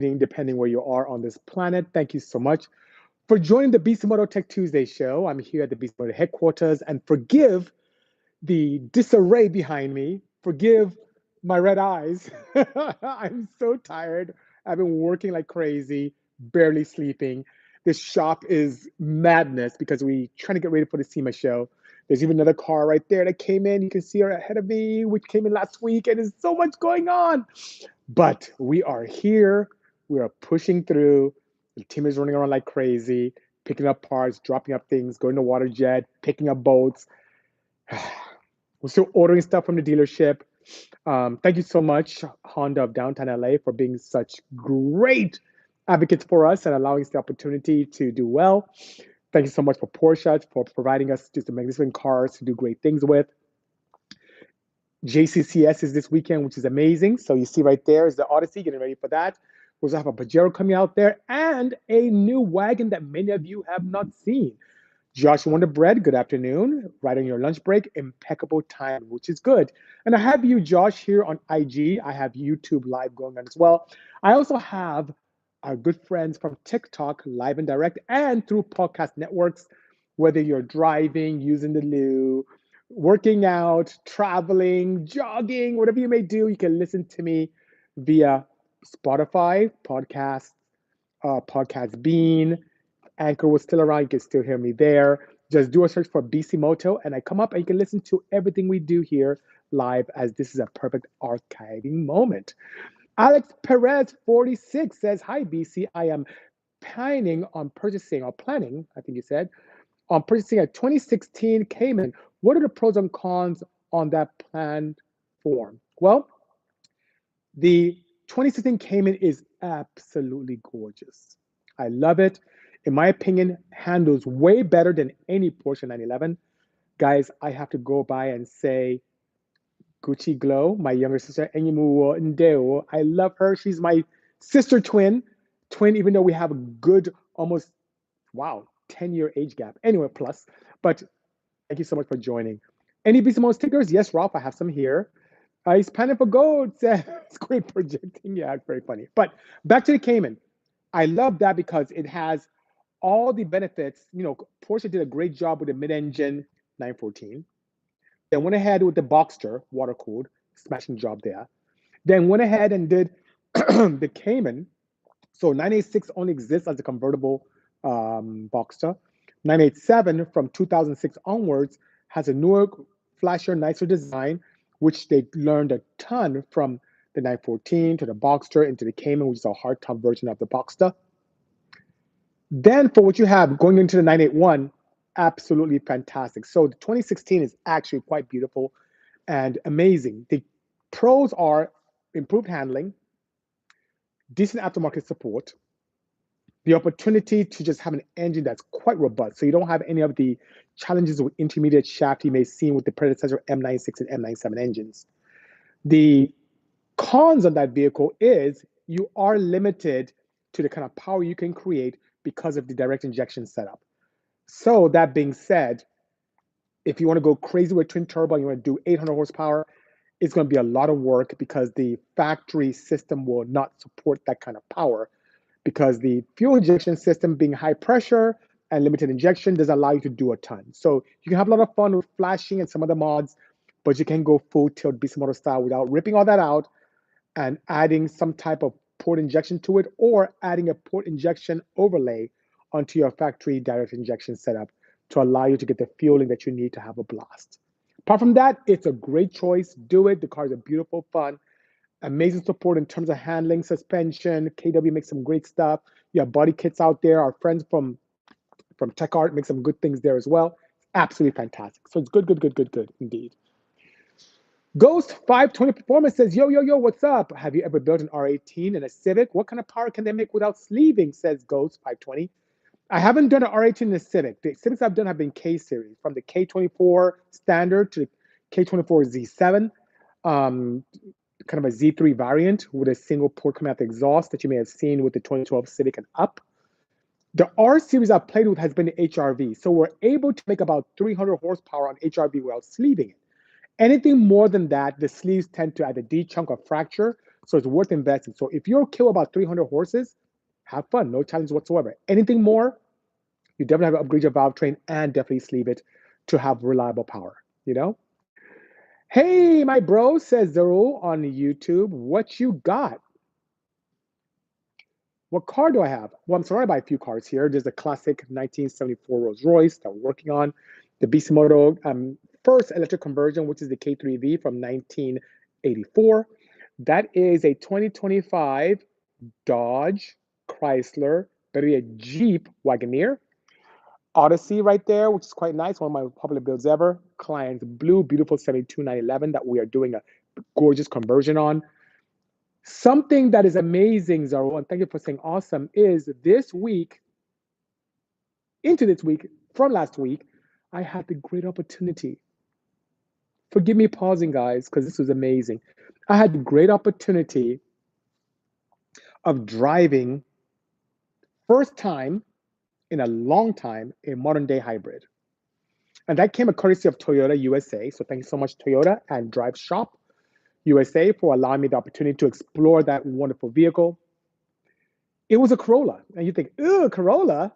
depending where you are on this planet. Thank you so much for joining the Bisimoto Tech Tuesday show. I'm here at the Bisimoto headquarters, and forgive the disarray behind me. Forgive my red eyes. I'm so tired. I've been working like crazy, barely sleeping. This shop is madness because we trying to get ready for the SEMA show. There's even another car right there that came in. You can see her ahead of me, which came in last week, and there's so much going on. But we are here. We are pushing through. The team is running around like crazy, picking up parts, dropping up things, going to water jet, picking up boats. We're still ordering stuff from the dealership. Thank you so much, Honda of downtown LA, for being such great advocates for us and allowing us the opportunity to do well. Thank you so much for Porsche for providing us just magnificent cars to do great things with. JCCS is this weekend, which is amazing. So you see right there is the Odyssey, getting ready for that. We also have a Pajero coming out there and a new wagon that many of you have not seen. Josh Wonderbread, good afternoon. Right on your lunch break, impeccable time, which is good. And I have you, Josh, here on IG. I have YouTube live going on as well. I also have our good friends from TikTok live and direct and through podcast networks, whether you're driving, using the loo, working out, traveling, jogging, whatever you may do, you can listen to me via Spotify, Podcast Bean. Anchor was still around. You can still hear me there. Just do a search for Bisimoto, and I come up and you can listen to everything we do here live, as this is a perfect archiving moment. Alex Perez 46 says, "Hi BC, I am planning on purchasing, or planning, I think you said, on purchasing a 2016 Cayman. What are the pros and cons on that planned form?" Well, the 2016 Cayman is absolutely gorgeous. I love it. In my opinion, handles way better than any Porsche 911. Guys, I have to go by and say, Gucci Glow, my younger sister, Enyimuwo Ndeo. I love her. She's my sister twin, even though we have a good, almost, wow, 10-year age gap. Anyway, plus. But thank you so much for joining. Any Bisimo stickers? Yes, Ralph, I have some here. He's panning for gold. It's great projecting. Yeah, it's very funny. But back to the Cayman. I love that because it has all the benefits. Porsche did a great job with the mid-engine 914. Then went ahead with the Boxster, water cooled, smashing job there. Then went ahead and did the Cayman. So 986 only exists as a convertible Boxster. 987 from 2006 onwards has a newer, flashier, nicer design, which they learned a ton from the 914 to the Boxster into the Cayman, which is a hardtop version of the Boxster. Then for what you have going into the 981, absolutely fantastic. So the 2016 is actually quite beautiful and amazing. The pros are improved handling, decent aftermarket support, the opportunity to just have an engine that's quite robust. So you don't have any of the challenges with intermediate shaft you may see with the predecessor M96 and M97 engines. The cons on that vehicle is you are limited to the kind of power you can create because of the direct injection setup. So that being said, if you want to go crazy with twin turbo and you want to do 800 horsepower, it's going to be a lot of work because the factory system will not support that kind of power, because the fuel injection system being high pressure and limited injection does allow you to do a ton. So you can have a lot of fun with flashing and some other mods, but you can go full tilt Bisimoto style without ripping all that out and adding some type of port injection to it, or adding a port injection overlay onto your factory direct injection setup to allow you to get the fueling that you need to have a blast. Apart from that, it's a great choice. Do it. The cars are beautiful, fun, amazing support in terms of handling, suspension. KW makes some great stuff. You have body kits out there. Our friends from Tech Art make some good things there as well. Absolutely fantastic. So it's good indeed. Ghost 520 Performance says, yo, what's up? Have you ever built an R18 in a Civic? What kind of power can they make without sleeving, says Ghost 520. I haven't done an R18 in a Civic. The Civics I've done have been K-Series, from the K24 standard to the K24 Z7, kind of a Z3 variant with a single port coming out the exhaust that you may have seen with the 2012 Civic and up. The R series I've played with has been the HRV, so we're able to make about 300 horsepower on HRV without sleeving it. Anything more than that, the sleeves tend to either de-chunk or fracture. So it's worth investing. So if you're okay with about 300 horses, have fun, no challenge whatsoever. Anything more, you definitely have to upgrade your valve train and definitely sleeve it to have reliable power, you know? Hey, my bro, says Zero on YouTube. What you got? What car do I have? Well, I'm surrounded by a few cars here. There's a classic 1974 Rolls Royce that we're working on, the Bisimoto first electric conversion, which is the K3V from 1984. That is a 2025 Dodge Chrysler, better yet Jeep Wagoneer. Odyssey right there, which is quite nice, one of my popular builds ever. Client's blue, beautiful 72911 that we are doing a gorgeous conversion on. Something that is amazing, Zaro, and thank you for saying awesome, is this week, into this week, from last week, I had the great opportunity. Forgive me pausing, guys, because this was amazing. I had the great opportunity of driving, first time in a long time, a modern day hybrid. And that came a courtesy of Toyota USA. So thank you so much, Toyota and Drive Shop USA, for allowing me the opportunity to explore that wonderful vehicle. It was a Corolla. And you think, ooh, Corolla?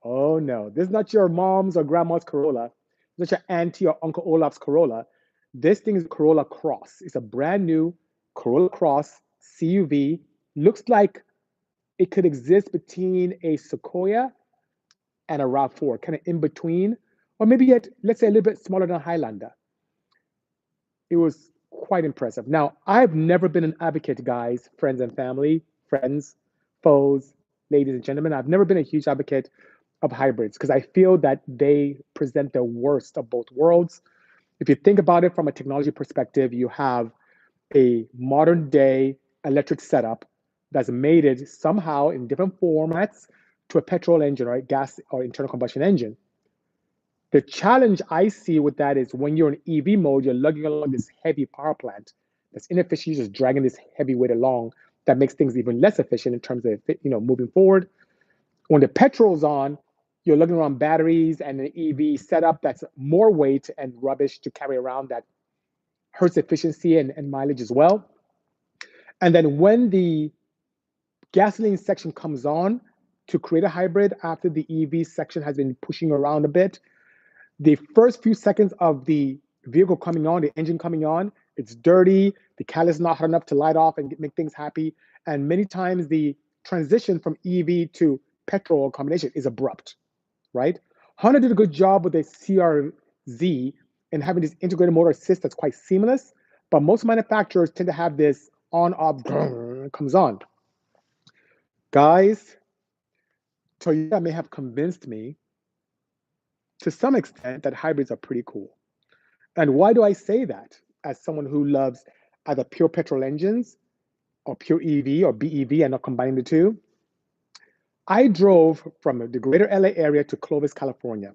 Oh no, this is not your mom's or grandma's Corolla. It's not your auntie or Uncle Olaf's Corolla. This thing is a Corolla Cross. It's a brand new Corolla Cross CUV. Looks like it could exist between a Sequoia and a RAV4, kind of in between, or maybe yet, let's say a little bit smaller than a Highlander. It was quite impressive. Now, I've never been an advocate, guys, friends and family, friends, foes, ladies and gentlemen. I've never been a huge advocate of hybrids because I feel that they present the worst of both worlds. If you think about it from a technology perspective, you have a modern day electric setup that's mated somehow in different formats to a petrol engine, right? Gas or internal combustion engine. The challenge I see with that is when you're in EV mode, you're lugging along this heavy power plant that's inefficient. You're just dragging this heavy weight along that makes things even less efficient in terms of moving forward. When the petrol's on, you're lugging around batteries and an EV setup that's more weight and rubbish to carry around that hurts efficiency and mileage as well. And then when the gasoline section comes on to create a hybrid after the EV section has been pushing around a bit, the first few seconds of the vehicle coming on, the engine coming on, it's dirty, the catalyst is not hot enough to light off and make things happy. And many times the transition from EV to petrol combination is abrupt, right? Honda did a good job with the CRZ and having this integrated motor assist that's quite seamless, but most manufacturers tend to have this on-off comes on. Guys, Toyota may have convinced me to some extent that hybrids are pretty cool. And why do I say that as someone who loves either pure petrol engines or pure EV or BEV and not combining the two? I drove from the greater LA area to Clovis, California,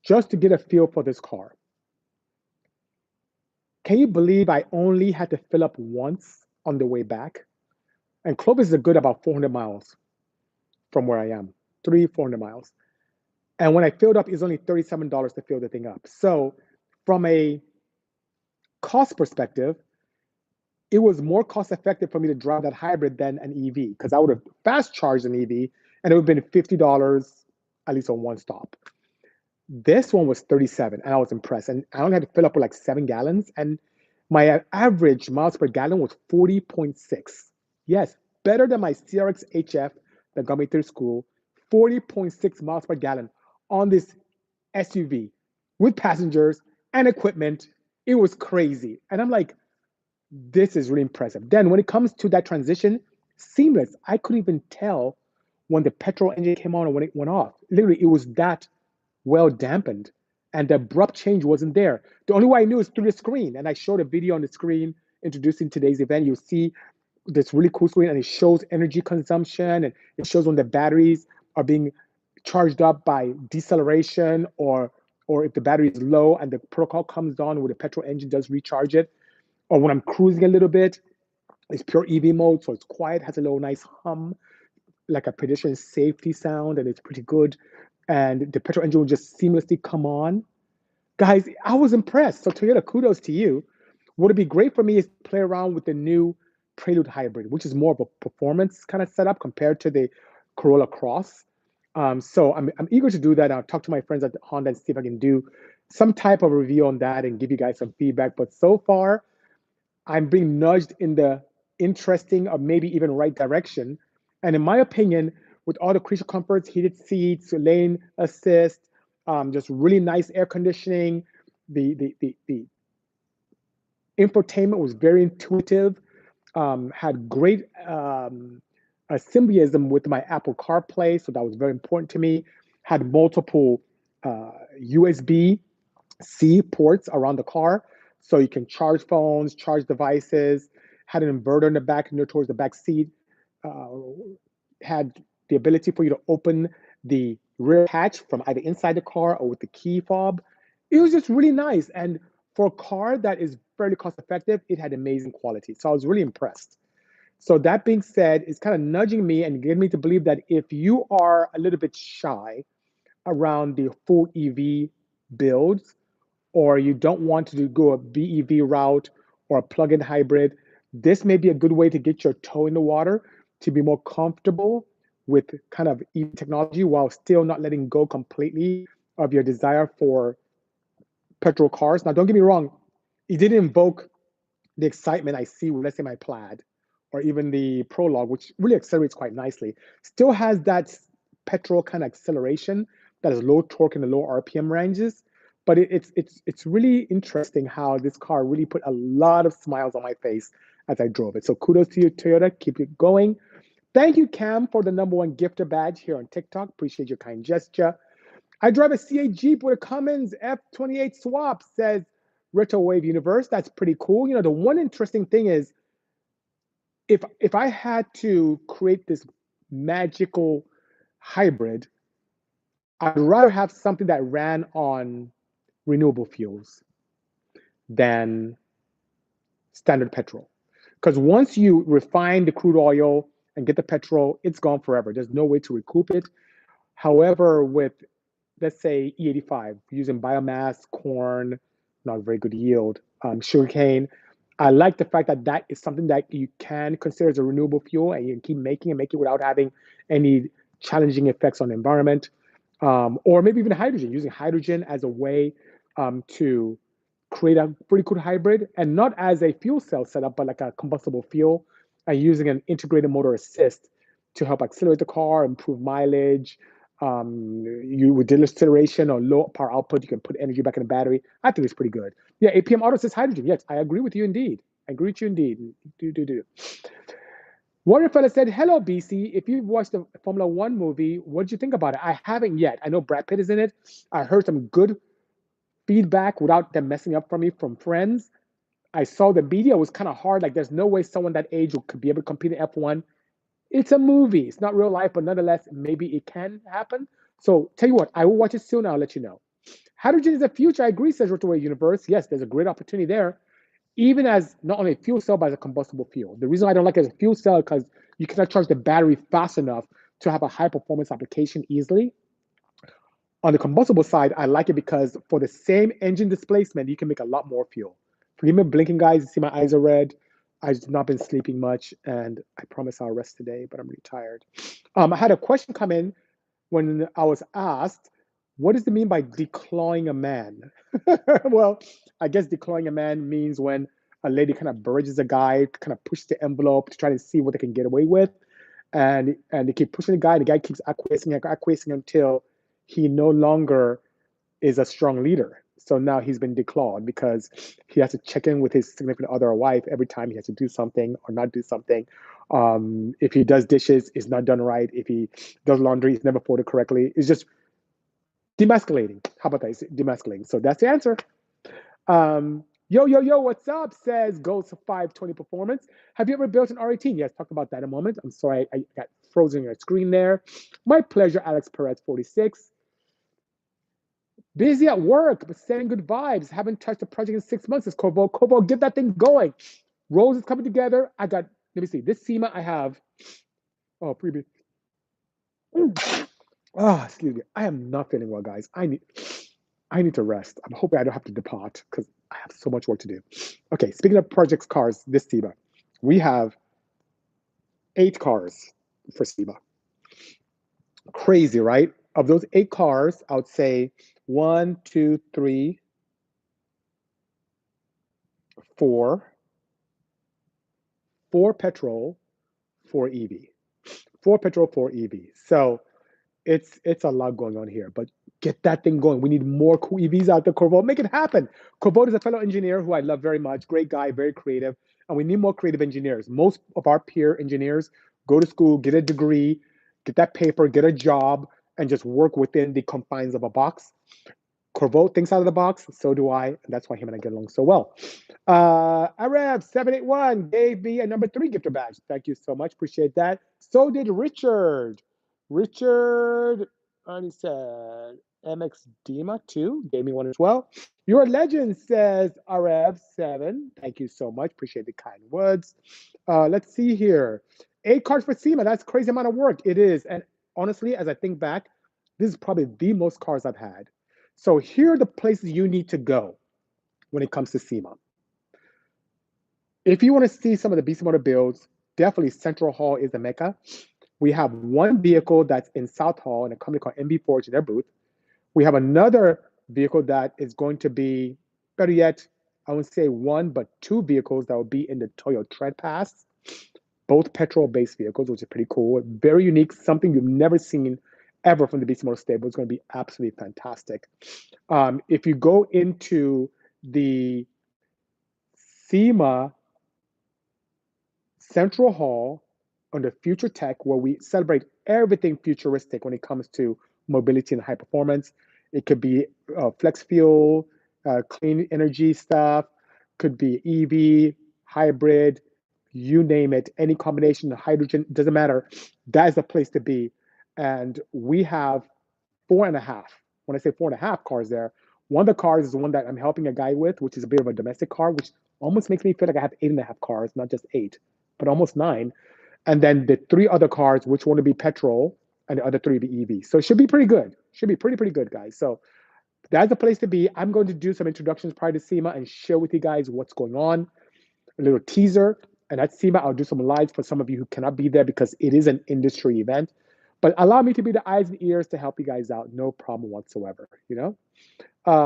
just to get a feel for this car. Can you believe I only had to fill up once on the way back? And Clovis is a good about 400 miles from where I am, 400 miles. And when I filled up, it's only $37 to fill the thing up. So from a cost perspective, it was more cost effective for me to drive that hybrid than an EV because I would have fast charged an EV and it would have been $50 at least on one stop. This one was 37 and I was impressed. And I only had to fill up with like 7 gallons and my average miles per gallon was 40.6. Yes, better than my CRX HF that got me through school. 40.6 miles per gallon on this SUV with passengers and equipment. It was crazy. And I'm like, this is really impressive. Then when it comes to that transition, seamless. I couldn't even tell when the petrol engine came on or when it went off. Literally, it was that well dampened. And the abrupt change wasn't there. The only way I knew is through the screen. And I showed a video on the screen introducing today's event. You'll see this really cool screen and it shows energy consumption and it shows when the batteries are being charged up by deceleration or if the battery is low and the protocol comes on where the petrol engine does recharge it. Or when I'm cruising a little bit, it's pure EV mode, so it's quiet, has a little nice hum, like a pedestrian safety sound, and it's pretty good. And the petrol engine will just seamlessly come on. Guys, I was impressed. So Toyota, kudos to you. Would it be great for me is to play around with the new Prelude Hybrid, which is more of a performance kind of setup compared to the Corolla Cross. So I'm eager to do that. I'll talk to my friends at Honda and see if I can do some type of review on that and give you guys some feedback. But so far, I'm being nudged in the interesting or maybe even right direction. And in my opinion, with all the creature comforts, heated seats, lane assist, just really nice air conditioning, the infotainment was very intuitive, had great symbiotism with my Apple CarPlay, so that was very important to me. Had multiple USB C ports around the car, so you can charge phones, charge devices. Had an inverter in the back, near towards the back seat. Uh, had the ability for you to open the rear hatch from either inside the car or with the key fob. It was just really nice, and for a car that is fairly cost effective, it had amazing quality. So I was really impressed. So that being said, it's kind of nudging me and getting me to believe that if you are a little bit shy around the full EV builds, or you don't want to go a BEV route or a plug-in hybrid, this may be a good way to get your toe in the water to be more comfortable with kind of EV technology while still not letting go completely of your desire for petrol cars. Now, don't get me wrong, it didn't invoke the excitement I see with, let's say, my Plaid or even the Prologue, which really accelerates quite nicely. Still has that petrol kind of acceleration that is low torque in the low RPM ranges. But it's really interesting how this car really put a lot of smiles on my face as I drove it. So kudos to you, Toyota. Keep it going. Thank you, Cam, for the #1 gifter badge here on TikTok. Appreciate your kind gesture. I drive a C8 Jeep with a Cummins F28 swap, says Retro Wave Universe. That's pretty cool. The one interesting thing is if I had to create this magical hybrid, I'd rather have something that ran on renewable fuels than standard petrol. Because once you refine the crude oil and get the petrol, it's gone forever. There's no way to recoup it. However, with, let's say, E85, using biomass, corn, not very good yield, sugarcane, I like the fact that that is something that you can consider as a renewable fuel and you can keep making and make it without having any challenging effects on the environment. Or maybe even hydrogen, using hydrogen as a way to create a pretty cool hybrid, and not as a fuel cell setup, but like a combustible fuel, and using an integrated motor assist to help accelerate the car, improve mileage. You with deceleration or low power output, you can put energy back in the battery. I think it's pretty good. Yeah, APM Auto says hydrogen. Yes, I agree with you indeed. I agree with you indeed. Do. Warrior Fella said, hello, BC. If you've watched the Formula One movie, what did you think about it? I haven't yet. I know Brad Pitt is in it. I heard some good feedback without them messing up for me from friends. I saw the media was kind of hard. Like, there's no way someone that age could be able to compete in F1. It's a movie. It's not real life, but nonetheless, maybe it can happen. So, tell you what, I will watch it soon. I'll let you know. Hydrogen is the future. I agree, says Rotoway Universe. Yes, there's a great opportunity there, even as not only a fuel cell, but as a combustible fuel. The reason I don't like it as a fuel cell is because you cannot charge the battery fast enough to have a high performance application easily. On the combustible side, I like it because for the same engine displacement, you can make a lot more fuel. Forgive me blinking, guys. You see my eyes are red. I've not been sleeping much, and I promise I'll rest today, but I'm really tired. I had a question come in when I was asked, what does it mean by declawing a man? Well, I guess declawing a man means when a lady kind of burges a guy, kind of pushes the envelope to try to see what they can get away with. And they keep pushing the guy keeps acquiescing until he no longer is a strong leader. So now he's been declawed because he has to check in with his significant other or wife every time he has to do something or not do something. If he does dishes, it's not done right. If he does laundry, it's never folded correctly. It's just demasculating. How about that? It's demasculating. So that's the answer. Yo, what's up? Says Ghost 520 Performance. Have you ever built an R18? Yes, talk about that in a moment. I'm sorry, I got frozen on your screen there. My pleasure, Alex Perez 46. Busy at work, but sending good vibes. Haven't touched the project in 6 months. It's Corvo. Corvo, get that thing going. Rose is coming together. Let me see. This SEMA I have. Oh, preview. Oh, excuse me. I am not feeling well, guys. I need to rest. I'm hoping I don't have to depart because I have so much work to do. Okay, speaking of projects cars, this SEMA, we have 8 cars for SEMA. Crazy, right? Of those 8 cars, I would say 1, 2, 3, 4, 4 petrol, 4 EV. 4 petrol, 4 EV. So it's a lot going on here, but get that thing going. We need more cool EVs out there, Corvo. Make it happen. Corvo is a fellow engineer who I love very much. Great guy, very creative. And we need more creative engineers. Most of our peer engineers go to school, get a degree, get that paper, get a job, and just work within the confines of a box. Corvo thinks out of the box, so do I, and that's why him and I get along so well. Arab781 gave me a number 3 gifter badge. Thank you so much. Appreciate that. So did Richard. Richard already said MX Dima too. Gave me one as well. Your legend says Arab7. Thank you so much. Appreciate the kind words. Let's see here. 8 cards for SEMA. That's a crazy amount of work. It is. And honestly, as I think back, this is probably the most cards I've had. So here are the places you need to go when it comes to SEMA. If you want to see some of the Bisimoto builds, definitely Central Hall is the mecca. We have one vehicle that's in South Hall in a company called MB Forge in their booth. We have another vehicle that is going to be, better yet, I wouldn't say 1, but 2 vehicles that will be in the Toyo Tread Pass. Both petrol-based vehicles, which is pretty cool. Very unique, something you've never seen ever from the Bisimoto stable. It's going to be absolutely fantastic. If you go into the SEMA Central Hall under Future Tech, where we celebrate everything futuristic when it comes to mobility and high performance. It could be flex fuel, clean energy stuff, could be EV, hybrid, you name it, any combination of hydrogen, doesn't matter. That is the place to be. And we have 4.5. When I say 4.5 cars there, one of the cars is the one that I'm helping a guy with, which is a bit of a domestic car, which almost makes me feel like I have 8.5 cars, not just 8, but almost 9. And then the 3 other cars, which want to be petrol, and the other 3 be EV. So it should be pretty good. Should be pretty good, guys. So that's the place to be. I'm going to do some introductions prior to SEMA and share with you guys what's going on. A little teaser. And at SEMA, I'll do some lives for some of you who cannot be there because it is an industry event. But allow me to be the eyes and ears to help you guys out. No problem whatsoever, you know?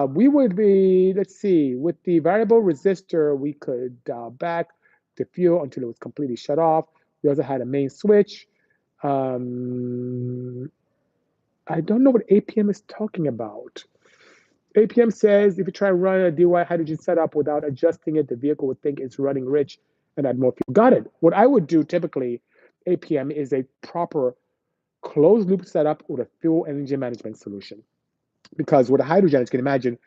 We would be, let's see, with the variable resistor, we could dial back the fuel until it was completely shut off. We also had a main switch. I don't know what APM is talking about. APM says if you try to run a DY hydrogen setup without adjusting it, the vehicle would think it's running rich and add more fuel. Got it. What I would do typically, APM, is a proper closed loop setup with a fuel energy management solution. Because with a hydrogen, as you can imagine,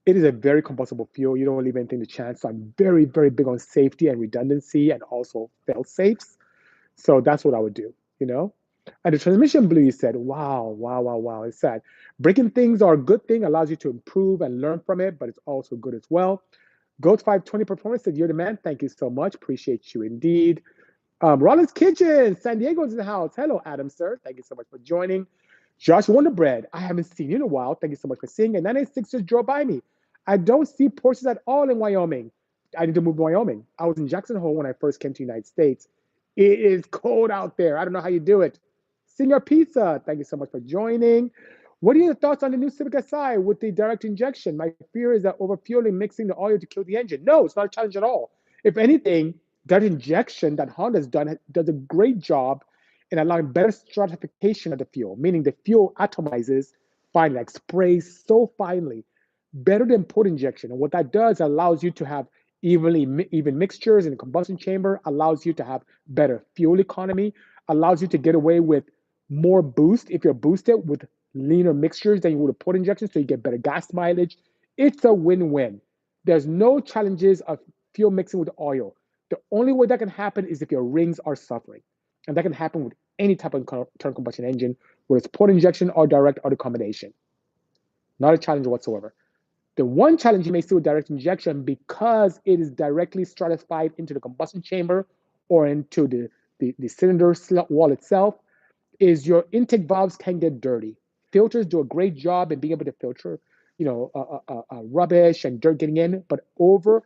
it is a very combustible fuel. You don't leave anything to chance. So I'm very, very big on safety and redundancy and also fail safes. So that's what I would do, you know? And the transmission blew, you said, wow. It's sad. Breaking things are a good thing, allows you to improve and learn from it, but it's also good as well. Goat 520 Performance said, you're the man. Thank you so much. Appreciate you indeed. Rollins Kitchen, San Diego's in the house. Hello, Adam, sir. Thank you so much for joining. Josh Wonderbread, I haven't seen you in a while. Thank you so much for seeing. And 986 just drove by me. I don't see Porsches at all in Wyoming. I need to move to Wyoming. I was in Jackson Hole when I first came to the United States. It is cold out there. I don't know how you do it. Senior Pizza, thank you so much for joining. What are your thoughts on the new Civic Si with the direct injection? My fear is that overfueling, mixing the oil to kill the engine. No, it's not a challenge at all. If anything, that injection that Honda's done does a great job in allowing better stratification of the fuel, meaning the fuel atomizes finely, like sprays so finely, better than port injection. And what that does allows you to have even mixtures in the combustion chamber, allows you to have better fuel economy, allows you to get away with more boost if you're boosted with leaner mixtures than you would a port injection, so you get better gas mileage. It's a win-win. There's no challenges of fuel mixing with oil. The only way that can happen is if your rings are suffering. And that can happen with any type of internal combustion engine, whether it's port injection or direct or the combination. Not a challenge whatsoever. The one challenge you may see with direct injection, because it is directly stratified into the combustion chamber or into the cylinder wall itself, is your intake valves can get dirty. Filters do a great job in being able to filter, rubbish and dirt getting in, but over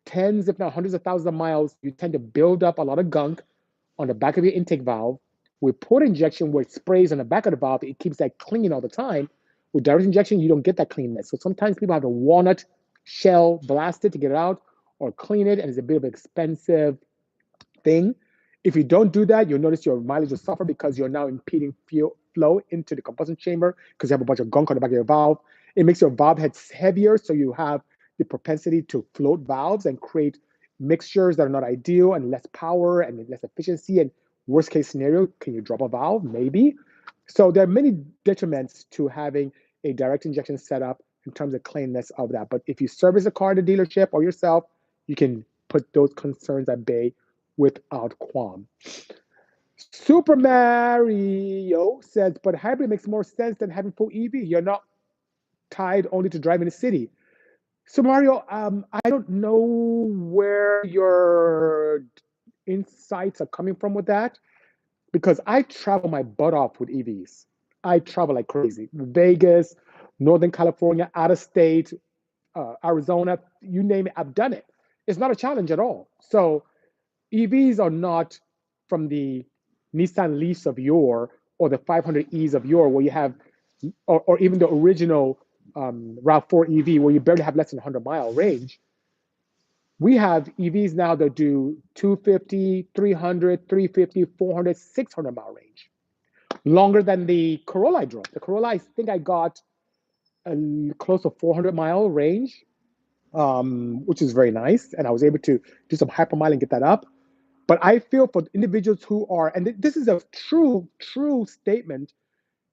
tens, if not hundreds of thousands of miles, you tend to build up a lot of gunk on the back of your intake valve. With port injection, where it sprays on the back of the valve, it keeps that clean all the time. With direct injection, you don't get that cleanness. So sometimes people have to walnut shell blast it to get it out or clean it, and it's a bit of an expensive thing. If you don't do that, you'll notice your mileage will suffer because you're now impeding fuel flow into the combustion chamber because you have a bunch of gunk on the back of your valve. It makes your valve heads heavier, so you have the propensity to float valves and create mixtures that are not ideal and less power and less efficiency. And worst case scenario, can you drop a valve? Maybe. So there are many detriments to having a direct injection setup in terms of cleanness of that. But if you service a car at a dealership or yourself, you can put those concerns at bay without qualm. Super Mario says, but hybrid makes more sense than having full EV. You're not tied only to drive in the city. So Mario, I don't know where your insights are coming from with that because I travel my butt off with EVs. I travel like crazy. Vegas, Northern California, out of state, Arizona, you name it, I've done it. It's not a challenge at all. So EVs are not from the Nissan Leafs of yore or the 500Es of yore, where you have, or even the original RAV4 EV, where you barely have less than 100-mile range. We have EVs now that do 250, 300, 350, 400, 600-mile range. Longer than the Corolla I drove. The Corolla, I think I got close to 400-mile range, which is very nice. And I was able to do some hypermile and get that up. But I feel for individuals who are, and this is a true statement,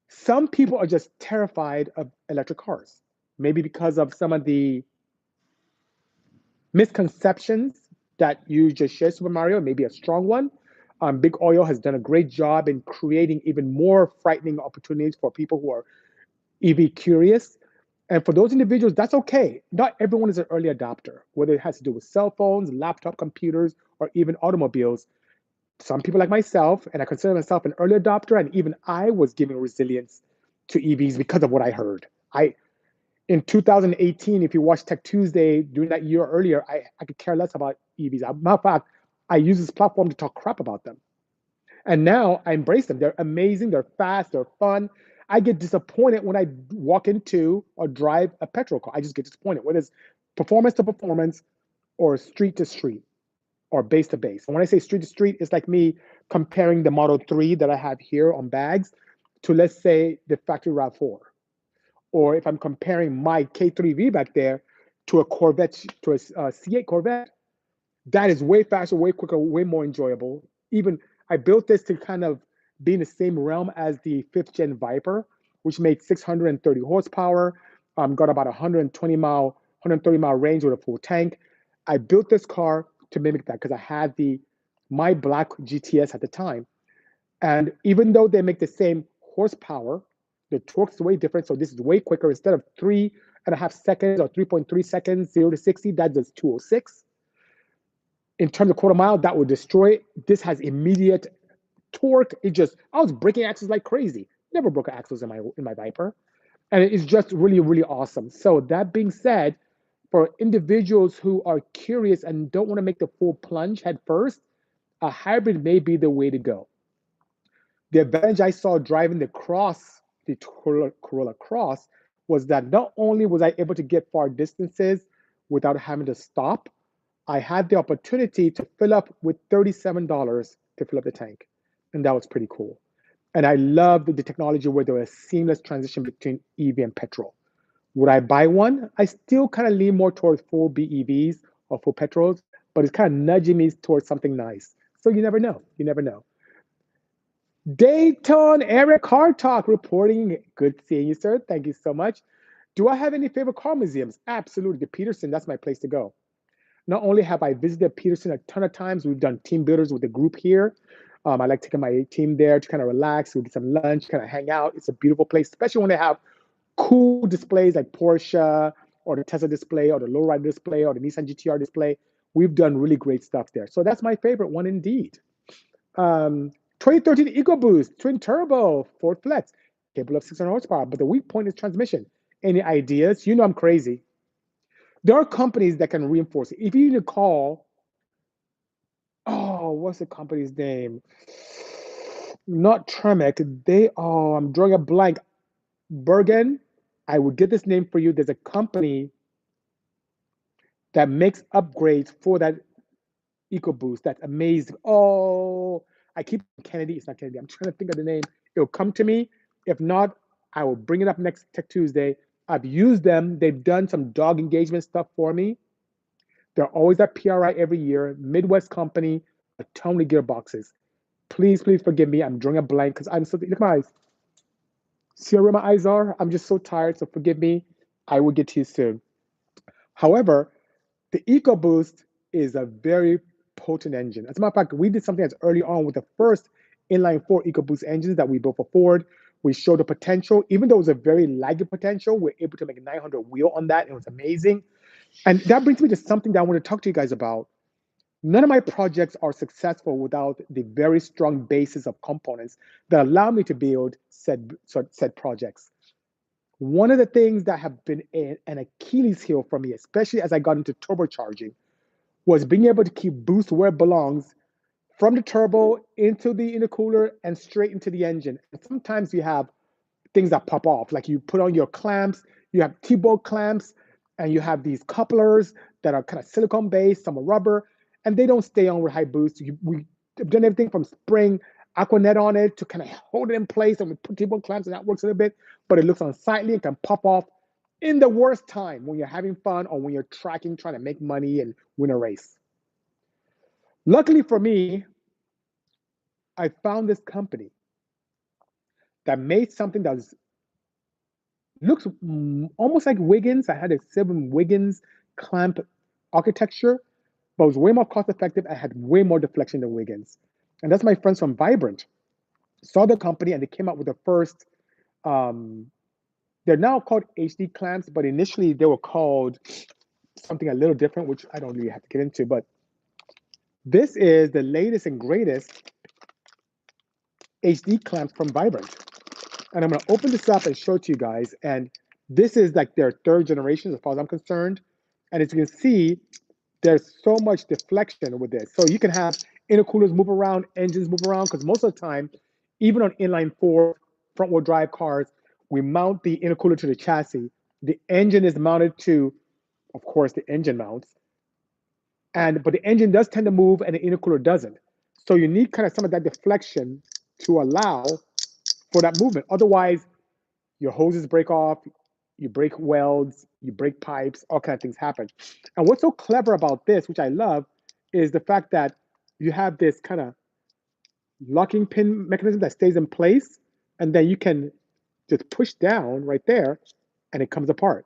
some people are just terrified of electric cars. Maybe because of some of the misconceptions that you just shared, Super Mario, maybe a strong one. Big Oil has done a great job in creating even more frightening opportunities for people who are EV curious. And for those individuals, that's okay. Not everyone is an early adopter, whether it has to do with cell phones, laptop computers, or even automobiles. Some people like myself, and I consider myself an early adopter, and even I was giving resilience to EVs because of what I heard. In 2018, if you watched Tech2sDay during that year earlier, I could care less about EVs. Matter of fact, I use this platform to talk crap about them. And now I embrace them. They're amazing, they're fast, they're fun. I get disappointed when I walk into or drive a petrol car. I just get disappointed, whether it's performance to performance or street to street or base to base. And when I say street to street, it's like me comparing the Model 3 that I have here on bags to, let's say, the factory RAV4. Or if I'm comparing my K3V back there to a Corvette, to a C8 Corvette, that is way faster, way quicker, way more enjoyable. Even I built this to kind of be in the same realm as the 5th-gen Viper, which made 630 horsepower, got about 130-mile range with a full tank. I built this car to mimic that because I had my black GTS at the time. And even though they make the same horsepower, the torque is way different. So this is way quicker. Instead of 3.5 seconds or 3.3 seconds, 0 to 60, that does 206. In terms of quarter mile, that would destroy it. This has immediate torque. I was breaking axles like crazy. Never broke axles in my Viper. And it's just really, really awesome. So that being said, for individuals who are curious and don't want to make the full plunge head first, a hybrid may be the way to go. The advantage I saw driving the Corolla Cross, was that not only was I able to get far distances without having to stop, I had the opportunity to fill up with $37 to fill up the tank. And that was pretty cool. And I loved the technology where there was a seamless transition between EV and petrol. Would I buy one? I still kind of lean more towards full BEVs or full petrols, but it's kind of nudging me towards something nice. So you never know. You never know. Dayton Area Car Talk reporting. Good seeing you, sir. Thank you so much. Do I have any favorite car museums? Absolutely. The Peterson, that's my place to go. Not only have I visited Peterson a ton of times, we've done team builders with the group here. I like taking my team there to kind of relax. We get some lunch, kind of hang out. It's a beautiful place, especially when they have cool displays like Porsche or the Tesla display or the lowrider display or the Nissan GTR display. We've done really great stuff there. So that's my favorite one indeed. 2013 EcoBoost, twin turbo, Ford Flex, capable of 600 horsepower, but the weak point is transmission. Any ideas? You know I'm crazy. There are companies that can reinforce it. If you need to call, what's the company's name? Not Tremec. I'm drawing a blank. Bergen. I would get this name for you. There's a company that makes upgrades for that EcoBoost. That's amazing. Oh, I keep Kennedy. It's not Kennedy. I'm trying to think of the name. It'll come to me. If not, I will bring it up next Tech Tuesday. I've used them. They've done some dog engagement stuff for me. They're always at PRI every year. Midwest company, Tony gearboxes. Please, please forgive me. I'm drawing a blank because I'm so look at my eyes. See where my eyes are? I'm just so tired. So forgive me. I will get to you soon. However, the EcoBoost is a very potent engine. As a matter of fact, we did something that's early on with the first inline four EcoBoost engines that we built for Ford. We showed the potential, even though it was a very laggy potential, we're able to make a 900 wheel on that. It was amazing. And that brings me to something that I want to talk to you guys about. None of my projects are successful without the very strong basis of components that allow me to build said projects. One of the things that have been an Achilles heel for me, especially as I got into turbocharging, was being able to keep boost where it belongs from the turbo into the intercooler and straight into the engine. And sometimes you have things that pop off, like you put on your clamps, you have T-bolt clamps, and you have these couplers that are kind of silicone based, some are rubber, and they don't stay on with high boost. We've done everything from spring Aquanet on it to kind of hold it in place, and we put T-bolt clamps, and that works a little bit, but it looks unsightly and can pop off in the worst time when you're having fun or when you're tracking, trying to make money and win a race. Luckily for me, I found this company that made something that looks almost like Wiggins. I had a 7 Wiggins clamp architecture, but it was way more cost effective and had way more deflection than Wiggins. And that's my friends from Vibrant. Saw the company and they came out with the first, they're now called HD clamps, but initially they were called something a little different, which I don't really have to get into. But this is the latest and greatest HD clamps from Vibrant. And I'm going to open this up and show it to you guys. And this is like their 3rd generation as far as I'm concerned. And as you can see, there's so much deflection with this. So you can have intercoolers move around, engines move around, because most of the time, even on inline 4 front wheel drive cars, we mount the intercooler to the chassis. The engine is mounted to, of course, the engine mounts. But the engine does tend to move and the intercooler doesn't. So you need kind of some of that deflection to allow for that movement. Otherwise, your hoses break off, you break welds, you break pipes, all kinds of things happen. And what's so clever about this, which I love, is the fact that you have this kind of locking pin mechanism that stays in place, and then you can just push down right there, and it comes apart.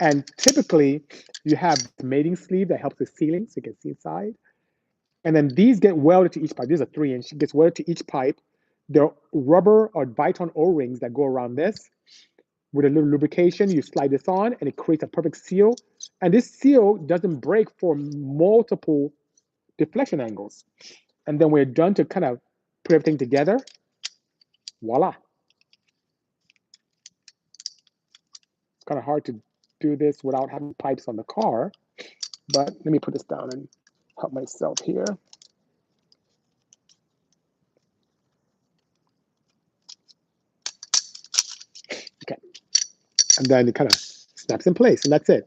And typically, you have the mating sleeve that helps with sealing, so you can see inside. And then these get welded to each pipe. These are 3-inch. It gets welded to each pipe. There are rubber or Viton O-rings that go around this. With a little lubrication, you slide this on, and it creates a perfect seal. And this seal doesn't break for multiple deflection angles. And then we're done to kind of put everything together. Voila. It's kind of hard to do this without having pipes on the car. But let me put this down and help myself here. Okay. And then it kind of snaps in place, and that's it.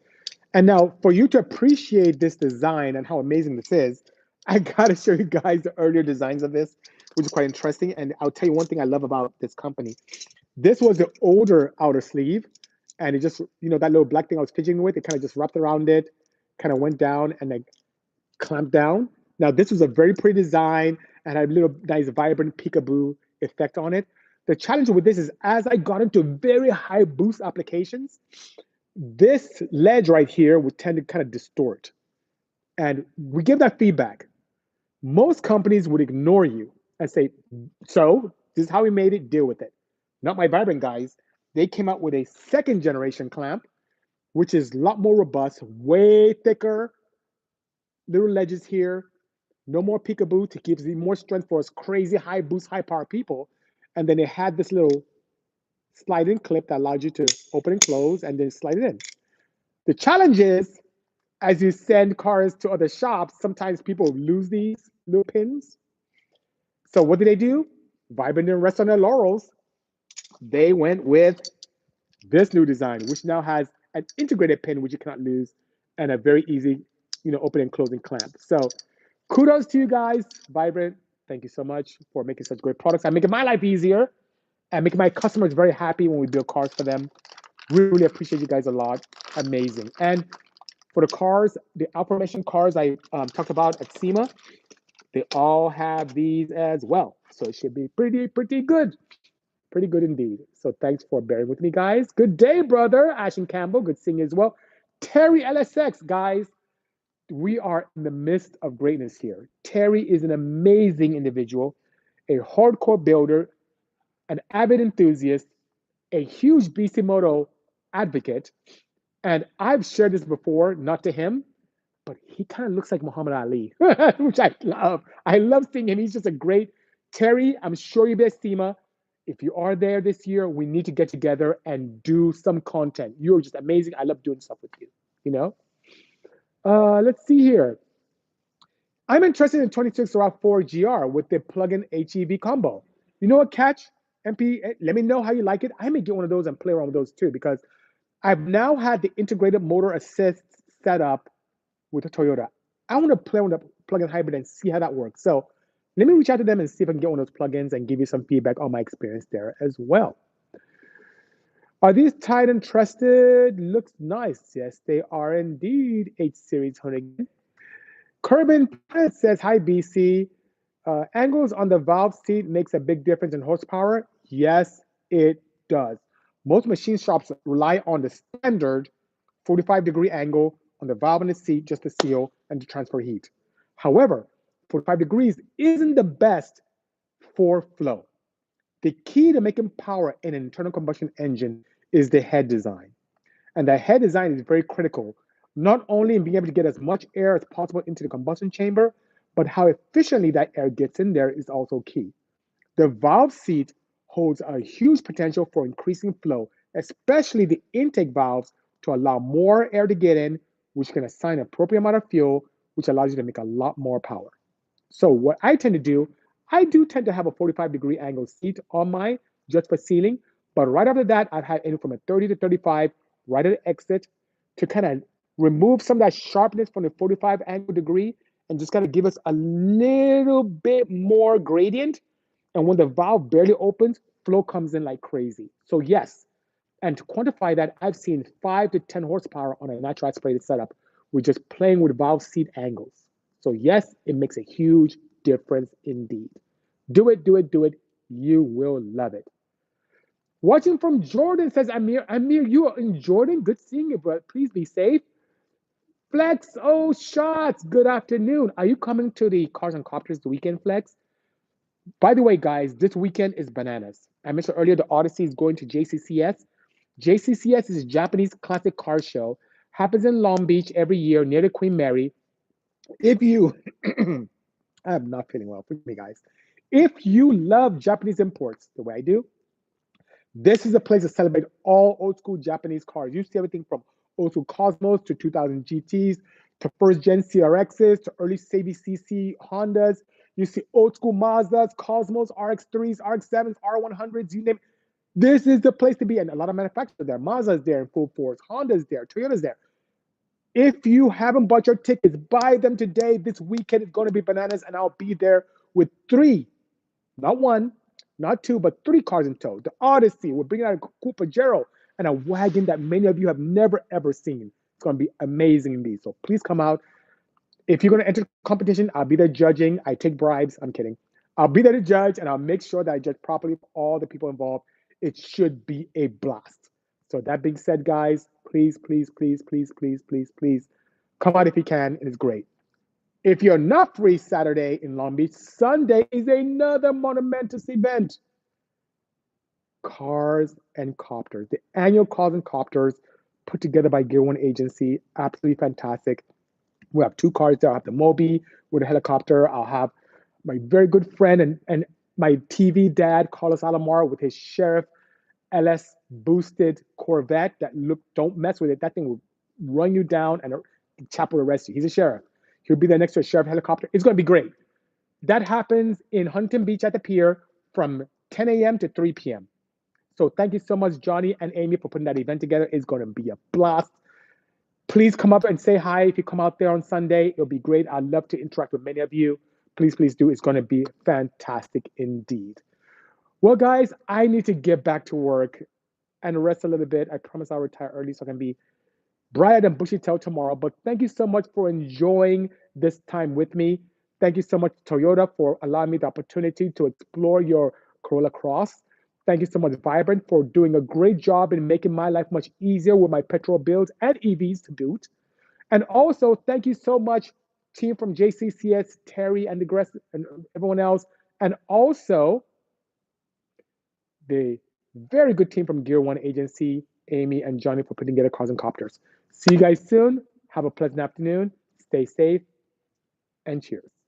And now for you to appreciate this design and how amazing this is, I gotta show you guys the earlier designs of this, which is quite interesting. And I'll tell you one thing I love about this company. This was the older outer sleeve, and it just, that little black thing I was fidgeting with, it kind of just wrapped around it, kind of went down and then clamped down. Now this was a very pretty design and had a little nice vibrant peekaboo effect on it. The challenge with this is as I got into very high boost applications, this ledge right here would tend to kind of distort. And we give that feedback. Most companies would ignore you and say, so this is how we made it, deal with it. Not my Vibrant guys. They came out with a 2nd generation clamp, which is a lot more robust, way thicker, little ledges here, no more peekaboo to give more strength for us crazy high boost, high power people. And then it had this little slide-in clip that allowed you to open and close and then slide it in. The challenge is, as you send cars to other shops, sometimes people lose these little pins. So what did they do? Vibrant didn't rest on their laurels. They went with this new design, which now has an integrated pin, which you cannot lose, and a very easy, open and closing clamp. So kudos to you guys, Vibrant. Thank you so much for making such great products. I'm making my life easier and making my customers very happy when we build cars for them. Really appreciate you guys a lot. Amazing. And for the cars, the aforementioned cars I talked about at SEMA, they all have these as well. So it should be pretty good. Pretty good indeed. So thanks for bearing with me, guys. Good day, brother. Ashton Campbell, good seeing you as well. Terry LSX, guys, we are in the midst of greatness here. Terry is an amazing individual, a hardcore builder, an avid enthusiast, a huge Bisimoto advocate. And I've shared this before, not to him, but he kind of looks like Muhammad Ali, which I love. I love seeing him. He's just a great Terry. I'm sure you'll be at SEMA. If you are there this year, we need to get together and do some content. You're just amazing. I love doing stuff with you. You know. Let's see here. I'm interested in 26 4 GR with the plug-in HEV combo. You know what, Catch? MP, let me know how you like it. I may get one of those and play around with those too because I've now had the integrated motor assist set up with a Toyota. I want to play with a plug-in hybrid and see how that works. So let me reach out to them and see if I can get one of those plugins and give you some feedback on my experience there as well. Are these tried and trusted? Looks nice. Yes, they are indeed. H Series Hoonigan. Kerbin says, hi, BC. Angles on the valve seat makes a big difference in horsepower. Yes, it does. Most machine shops rely on the standard 45-degree angle on the valve in the seat just to seal and to transfer heat. However, 45 degrees isn't the best for flow. The key to making power in an internal combustion engine is the head design. And the head design is very critical, not only in being able to get as much air as possible into the combustion chamber, but how efficiently that air gets in there is also key. The valve seat holds a huge potential for increasing flow, especially the intake valves to allow more air to get in, which can assign an appropriate amount of fuel, which allows you to make a lot more power. So what I tend to do, I do tend to have a 45-degree angle seat on mine just for sealing, but right after that, I've had anything from a 30 to 35 right at the exit to kind of remove some of that sharpness from the 45 angle degree and just kind of give us a little bit more gradient. And when the valve barely opens, flow comes in like crazy. So yes, and to quantify that, I've seen 5 to 10 horsepower on a natural aspirated setup with just playing with valve seat angles. So yes, it makes a huge difference indeed. Do it, do it, do it. You will love it. Watching from Jordan says, Amir, you are in Jordan? Good seeing you, bro. Please be safe. Flex, oh, shots. Good afternoon. Are you coming to the Cars and Copters the weekend, Flex? By the way, guys, this weekend is bananas. I mentioned earlier the Odyssey is going to JCCS. JCCS is a Japanese classic car show. Happens in Long Beach every year near the Queen Mary. If you, I'm not feeling well, forgive me, guys. If you love Japanese imports the way I do, this is a place to celebrate all old school Japanese cars. You see everything from old school Cosmos to 2000 GTs to first gen CRXs to early CVCC Hondas. You see old school Mazdas, Cosmos, RX3s, RX7s, R100s, you name it. This is the place to be. And a lot of manufacturers there. Mazda's there in full force. Honda's there. Toyota's there. If you haven't bought your tickets, buy them today. This weekend is going to be bananas, and I'll be there with 3, not 1, not 2, but 3 cars in tow. The Odyssey, we're bringing out a Coupe Pajero and a wagon that many of you have never, ever seen. It's going to be amazing indeed. So please come out. If you're going to enter the competition, I'll be there judging. I take bribes. I'm kidding. I'll be there to judge, and I'll make sure that I judge properly for all the people involved. It should be a blast. So that being said, guys, please, please, please, please, please, please, please come out if you can. It is great. If you're not free Saturday in Long Beach, Sunday is another monumentous event. Cars and Copters, the annual Cars and Copters put together by Gear One Agency. Absolutely fantastic. We have 2 cars there. I'll have the Moby with a helicopter. I'll have my very good friend and my TV dad, Carlos Alomar, with his Sheriff LS boosted Corvette that don't mess with it. That thing will run you down and the chap will arrest you. He's a sheriff. He'll be there next to a sheriff helicopter. It's going to be great. That happens in Huntington Beach at the pier from 10 a.m. to 3 p.m. So thank you so much, Johnny and Amy, for putting that event together. It's going to be a blast. Please come up and say hi if you come out there on Sunday. It'll be great. I'd love to interact with many of you. Please, please do. It's going to be fantastic indeed. Well, guys, I need to get back to work and rest a little bit. I promise I'll retire early so I can be bright and bushy tail tomorrow. But thank you so much for enjoying this time with me. Thank you so much, Toyota, for allowing me the opportunity to explore your Corolla Cross. Thank you so much, Vibrant, for doing a great job in making my life much easier with my petrol bills and EVs to boot. And also, thank you so much, team from JCCS, Terry, and the rest, and everyone else. And also, the very good team from Gear One Agency, Amy and Johnny, for putting together Cars and Copters. See you guys soon. Have a pleasant afternoon. Stay safe and cheers.